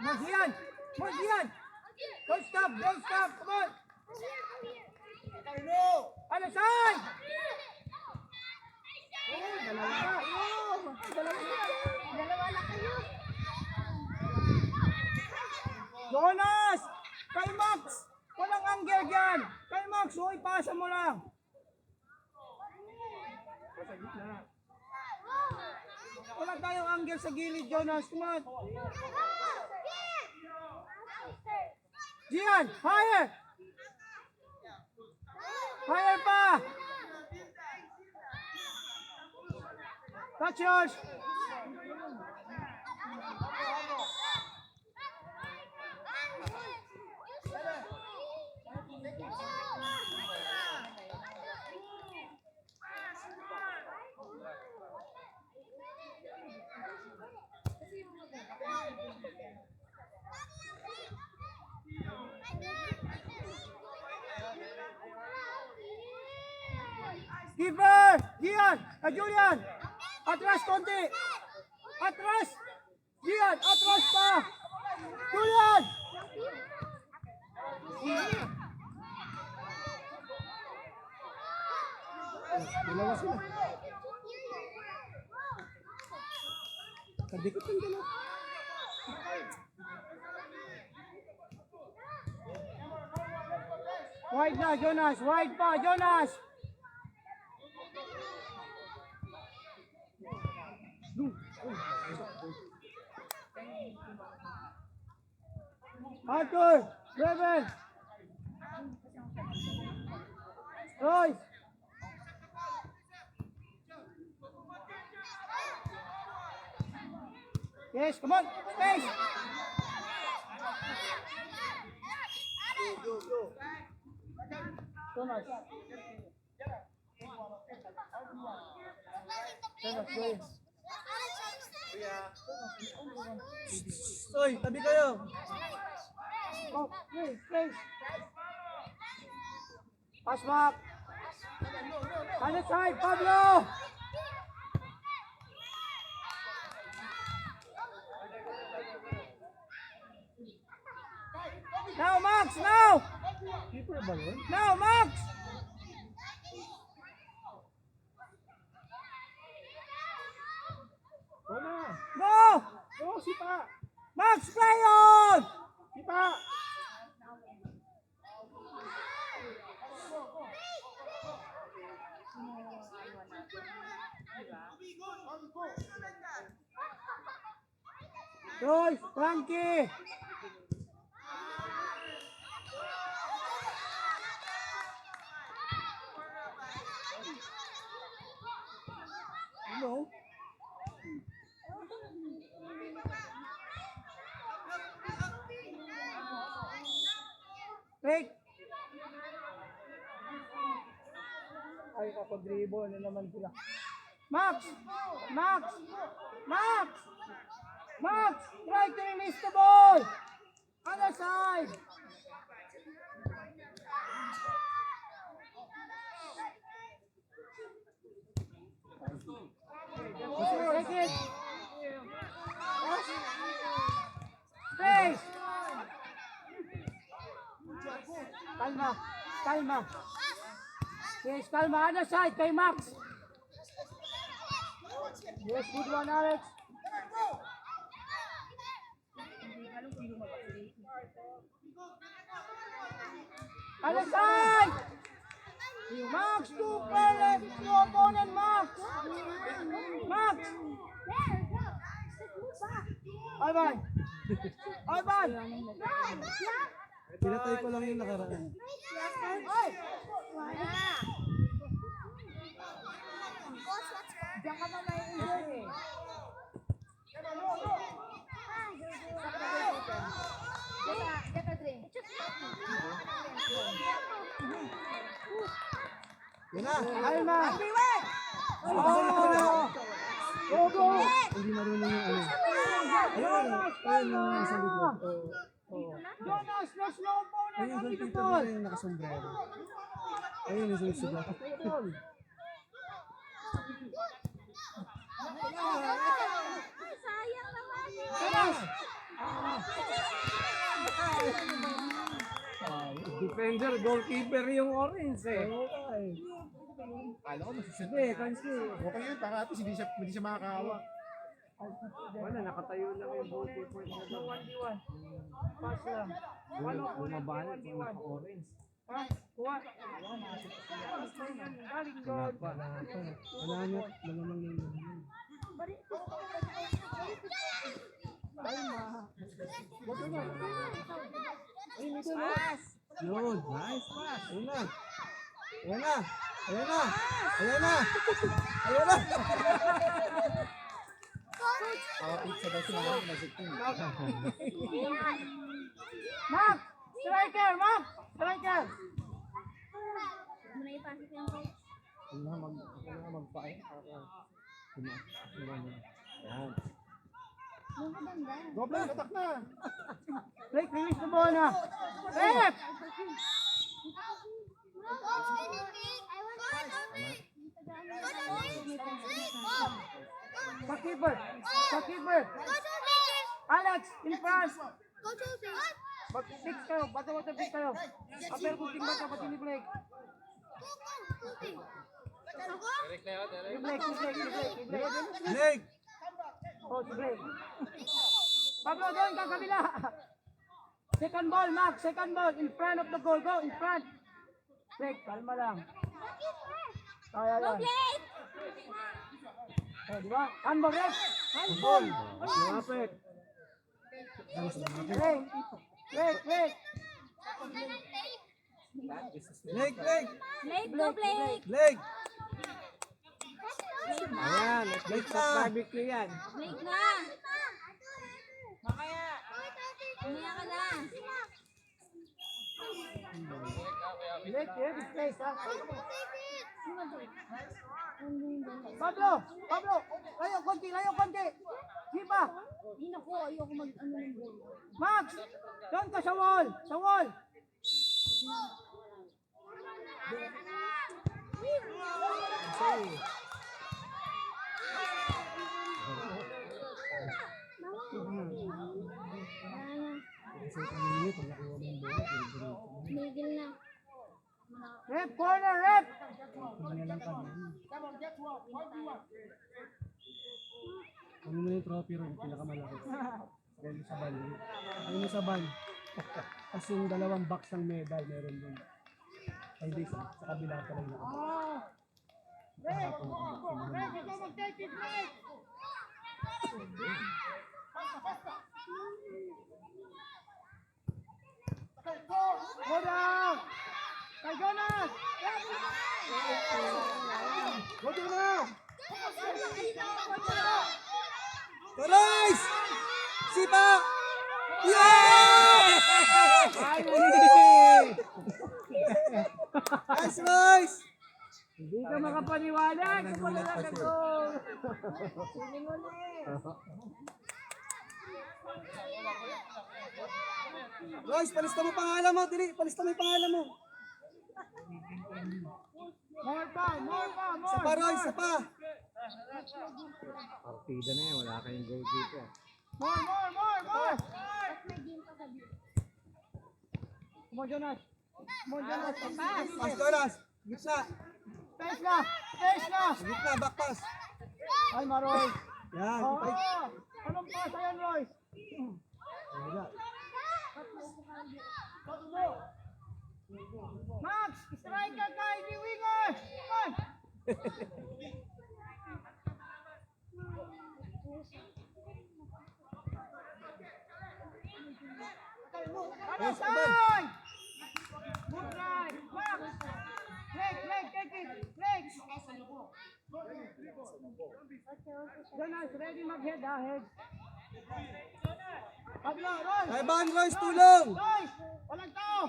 Magian! Magian! Don't stop! Don't stop! Come on! Ano saan? Dalawa lang kayo. Jonas! Kay Max! Walang angle dyan! Kay Max, ipasa mo lang! Wala tayong angle sa gilid, Jonas. Come on! Gian! Higher! Higher pa! Touch yours! Keeper! Gian! Julian! Atras konti! Atras! Gian! Atras pa! Julian! Dalawa sila. Kadikot yung dalawa. Wide na, Jonas! Wide pa, Jonas! Arthur! Reven! Royce! Yes, come on! Space! Jonas! Jonas, go! Oy, tabi kayo! Oh, space! Pass back! Other side, Pablo! Now, Max! Now! Now, Max! Go! Go, Sipa! Max, play on! Sipa! Roy, Frankie! Hello? Break! Ay, kapag-dribble na naman sila. Max! Max! Max! Max! Try to release the ball! Other side! Take it! Space! Kalma! Kalma! Yes, kalma! Other side kay Max! Yes, good one, Alex! Other side! Max, two players, two opponent, Max! Max! Alban! Alban! Pinatay ko lang yung nakaraan. Ay! Diyan ka ba may injured eh? Diyan ka, Dre. Yan na! Alma! Oh! Go, go! Hindi marunong yung ano. Ayun! Ayun yung nasa likod. Jonas, no slow opponent! Ayun yung Only the goalkeeper ball! nila yung nakasombrero. Ayun yung susunod. Defender, goalkeeper yung orange eh. Okay. Kala ko masusunod. Hindi, kasi. Okay yun, para at least hindi siya makakahawak. Wala, nakatayo lang yung goalkeeper niya. 1v1. Pass lang. Bumabanat yung naka-orange. Pass, kuha. Galing doon. Wala na, malamang na yun. Pass. Yun, nice pass. Ayun na. Ayun na. Ayun na. Ayun na. Ayun na. Pizza daw siya mga nag-16. Mark! Striker! Mark! Striker! Muna ipasok yung coach. Magpain. Yan. Yung maganda. Go play, attack na! Break, release the ball na. Rep! Pakiper! Pakiper! Alex, in front! Mag-fix kayo, bata-bata-fix kayo. Apel kunting bata, pati ni Blake. Ni Blake. Blake! Oh, si Blake. Pablo, doon ka kabila. Second ball, Max. Second ball. In front of the goal. Go, in front. Blake, kalma lang. Kaya yan. Oh, di ba? Handball, ref. Handball. Malapit. Blake. Blake. Blake! Blake! Blake, go Blake! Blake! Ayan, Blake sa barbecue yan. Blake na! Umiyak ka na! Blake, you have his place, ha? Pablo! Layo konti! Sipa! Hindi na ko, ayoko mag-ano ng goal. Max! Doon ka sa wall! Migil na. Rep, corner, rep! Ano mo yung trophy ron, pinakamalaki. Dahil sa ban. Ano mo sa ban? Tapos yung dalawang box ng medal meron dun. Ay, hindi, sa kabila pala yung Oh! Rep! Rep, ikaw mag-take it, Rep! Go down! Kay Jonas! Go Jonas! Royce! Sipa! Yeah! Nice, Royce! Hindi ka makapaniwala kung wala lang ka goal. Sining ulit. Royce, palista mo pangalan mo, Dili. Palista mo yung pangalan mo. More pa. Isa pa, Royce, isa pa. Partida na yan, wala kayong goalkeeper. More! Come on, Jonas. Pass. Pass, Jonas. Gitna. Space na. Gitna, back pass. Ay, Maroy. Yan. Oo. Ay. Anong pass ayan, Royce? Wala. Max, striker ka, hindi winger. Come on. Ano side? Good right. Max. Leg, take it. Leg. Jonas, ready mag-head, ha? Head. Pablo, Royce. Ay, ban, Royce, tulong. Royce, walang tao.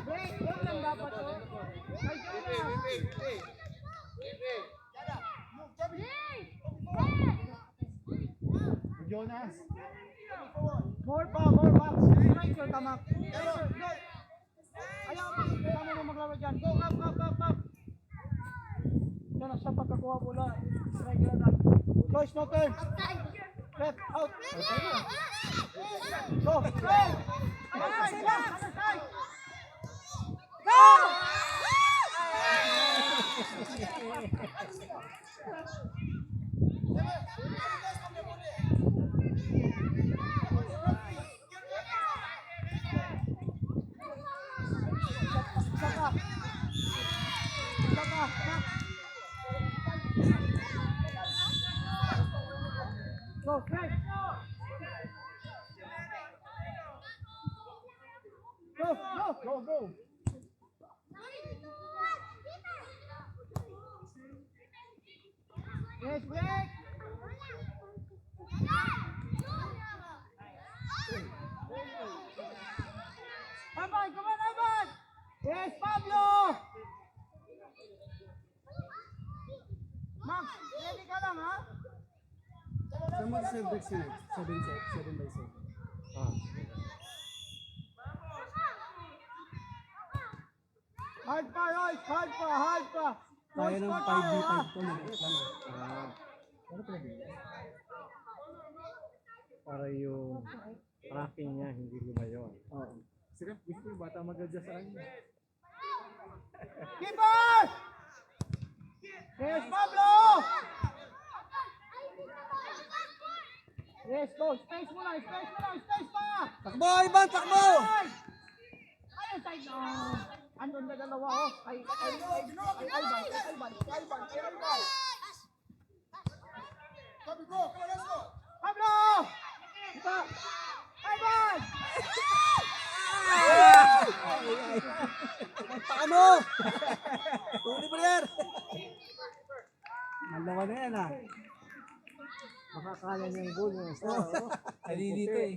Break, yun lang dapat to. Ay, Jonas! More pa. Striker ka, Max. Ayaw, Max. Kailangan mo maglaro dyan. Go, up. Jonas, basta pagkakuha mo na, strike na lang. Boys, no turn. Left, out. Go, strike. Other side, other side. Go! Saka. Saka. Go, strike. Go, go, go, go. Yes, break. Ivan, come on, Ivan. Yes, Pablo. Max, ready ka lang, ha? Sa mga serve breaks yun eh. 7 by 7. Ah. Hard pa, Royce. Hard pa, hard pa. Kaya ng 5v5 to, maliit lang eh. Ah. Ano pala din? Para yung tracking niya hindi lumayo. Oo. Sige, gusto yung bata mag-adjust sa kanya. Keeper! Yes, Pablo! Yes, go. Space mo lang, space mo lang, space pa! Takbo, Ivan! Takbo! Ano side na? Andun na dalawa, oh. Kay Alban. Pablo! Ito! Alban! Paano? Tuli mo yan! Malawa na yan ah. Makakala niya yung goal yung isa. Hindi dito eh.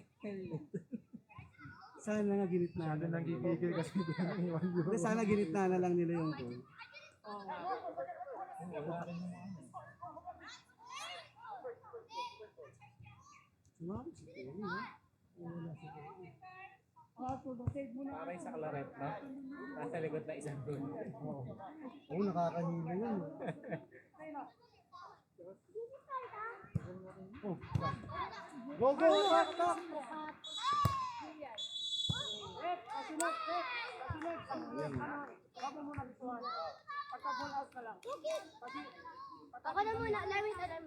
Sana nga ginitna na Ano lang. nang gigigil kasi pinangiwan yun. Hindi, sana ginitna na lang nila yung goal. Sumama si Terry ha? Wala si Terry. Parang sa kalaret, no? Nasa likod na isang goal. Oo, nakakahila yun. Oh, Go, go! Back, back! Kasunod, kasunod. Bago mo na gustuhan. Pagka-ball out ka lang. Ako na muna, Lawit, alam.